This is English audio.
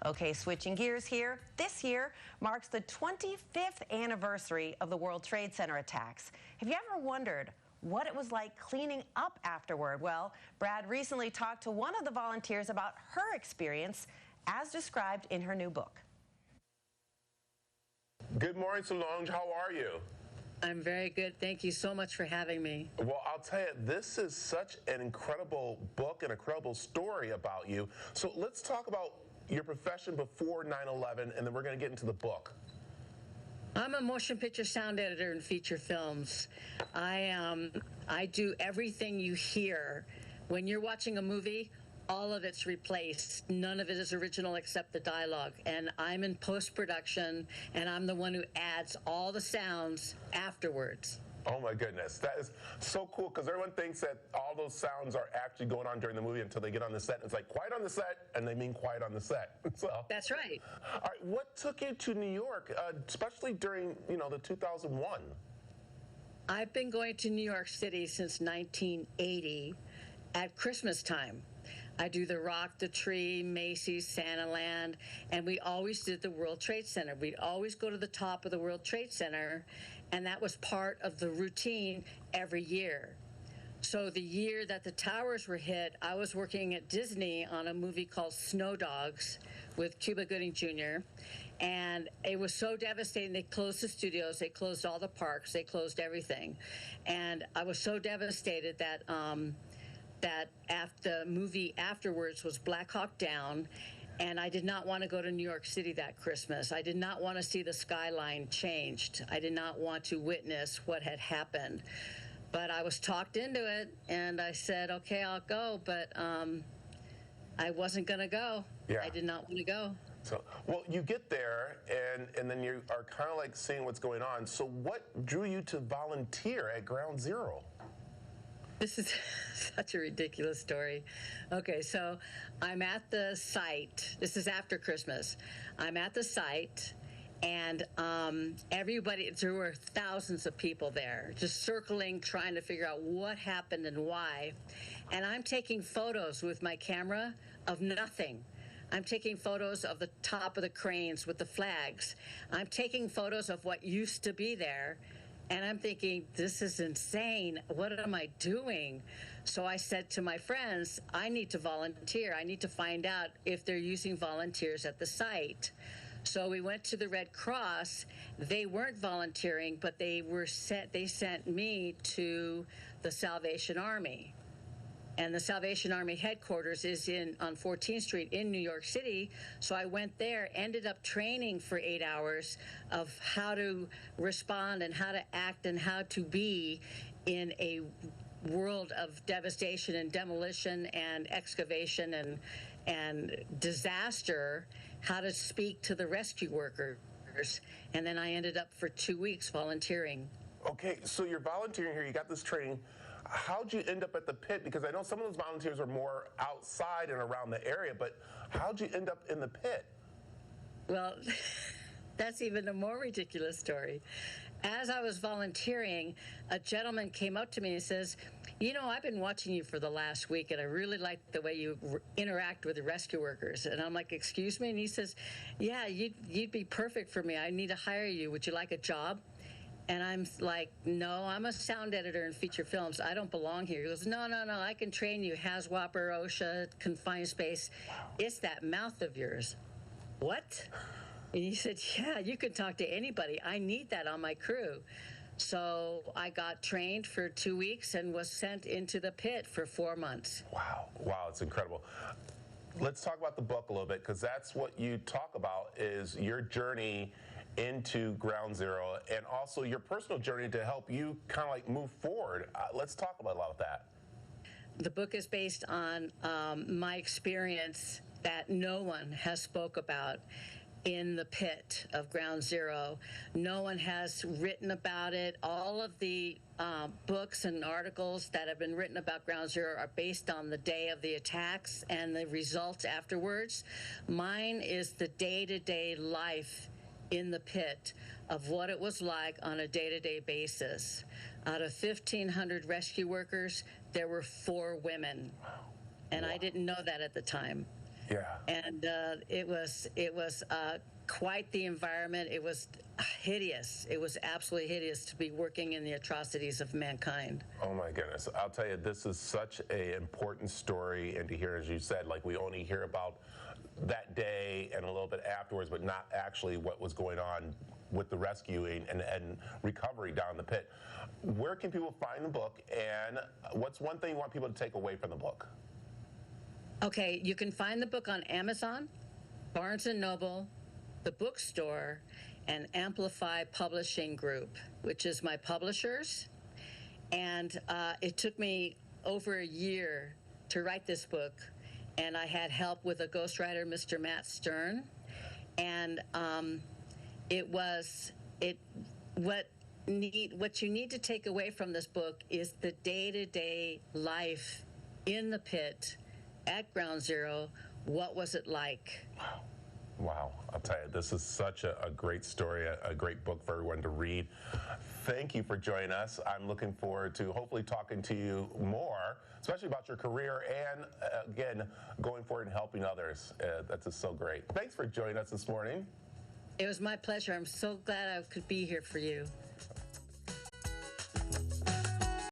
Okay, switching gears here. This year marks the 25th anniversary of the World Trade Center attacks. Have you ever wondered what it was like cleaning up afterward? Well, Brad recently talked to one of the volunteers about her experience as described in her new book. Good morning, Solange. How are you? I'm very good. Thank you so much for having me. Well, I'll tell you, this is such an incredible book, an incredible story about you. So let's talk about your profession before 9/11, and then we're going to get into the book. I'm a motion picture sound editor in feature films. I do everything you hear. When you're watching a movie, all of it's replaced. None of it is original except the dialogue. And I'm in post-production, and I'm the one who adds all the sounds afterwards. Oh my goodness, that is so cool, because everyone thinks that all those sounds are actually going on during the movie until they get on the set. It's like quiet on the set, and they mean quiet on the set. So, that's right. All right, what took you to New York, especially during, the 2001? I've been going to New York City since 1980 at Christmas time. I do the Rock the Tree, Macy's, Santaland, and we always did the World Trade Center. We'd always go to the top of the World Trade Center, and that was part of the routine every year. So the year that the towers were hit, I was working at Disney on a movie called Snow Dogs with Cuba Gooding Jr., and it was so devastating. They closed the studios, they closed all the parks, they closed everything. And I was so devastated that after the movie afterwards was Black Hawk Down, and I did not want to go to New York City that Christmas. I did not want to see the skyline changed. I did not want to witness what had happened. But I was talked into it, and I said, okay, I'll go, but I wasn't going to go. Yeah. I did not want to go. So, well, you get there, and then you are kind of like seeing what's going on. So what drew you to volunteer at Ground Zero? This is such a ridiculous story. Okay, so I'm at the site. This is after Christmas. I'm at the site, and everybody, there were thousands of people there, just circling, trying to figure out what happened and why. And I'm taking photos with my camera of nothing. I'm taking photos of the top of the cranes with the flags. I'm taking photos of what used to be there. And I'm thinking, this is insane. What am I doing? So I said to my friends, I need to volunteer. I need to find out if they're using volunteers at the site. So we went to the Red Cross. They weren't volunteering, but they sent me to the Salvation Army. And the Salvation Army headquarters is on 14th Street in New York City. So I went there, ended up training for 8 hours of how to respond and how to act and how to be in a world of devastation and demolition and excavation and disaster, how to speak to the rescue workers. And then I ended up for 2 weeks volunteering. Okay, so you're volunteering here, you got this training. How'd you end up at the pit? Because I know some of those volunteers are more outside and around the area, but how'd you end up in the pit? Well, that's even a more ridiculous story. As I was volunteering, a gentleman came up to me and says, I've been watching you for the last week, and I really like the way you interact with the rescue workers. And I'm like, excuse me? And he says, yeah, you'd be perfect for me. I need to hire you. Would you like a job? And I'm like, no, I'm a sound editor in feature films. I don't belong here. He goes, no, I can train you. HAZWOPER, OSHA, confined space. It's that mouth of yours. What? And he said, yeah, you can talk to anybody. I need that on my crew. So I got trained for 2 weeks and was sent into the pit for 4 months. Wow, it's incredible. Let's talk about the book a little bit, because that's what you talk about, is your journey into Ground Zero and also your personal journey to help you kind of like move forward. Let's talk about a lot of that. The book is based on my experience that no one has spoke about in the pit of Ground Zero. No one has written about it. All of the books and articles that have been written about Ground Zero are based on the day of the attacks and the results afterwards. Mine is the day-to-day life in the pit of what it was like on a day-to-day basis. Out of 1,500 rescue workers, there were 4 women. And I didn't know that at the time. Yeah. And it was quite the environment. It was hideous. It was absolutely hideous to be working in the atrocities of mankind. Oh my goodness. I'll tell you, this is such an important story, and to hear, as you said, like we only hear about that day and a little bit afterwards, but not actually what was going on with the rescuing and recovery down the pit. Where can people find the book, and what's one thing you want people to take away from the book? Okay, you can find the book on Amazon, Barnes & Noble, the bookstore, and Amplify Publishing Group, which is my publishers. And it took me over a year to write this book, and I had help with a ghostwriter, Mr. Matt Stern. And what you need to take away from this book is the day-to-day life in the pit at Ground Zero. What was it like? Wow. I'll tell you, this is such a great story, a great book for everyone to read. Thank you for joining us. I'm looking forward to hopefully talking to you more, especially about your career and, again, going forward and helping others. That's just so great. Thanks for joining us this morning. It was my pleasure. I'm so glad I could be here for you.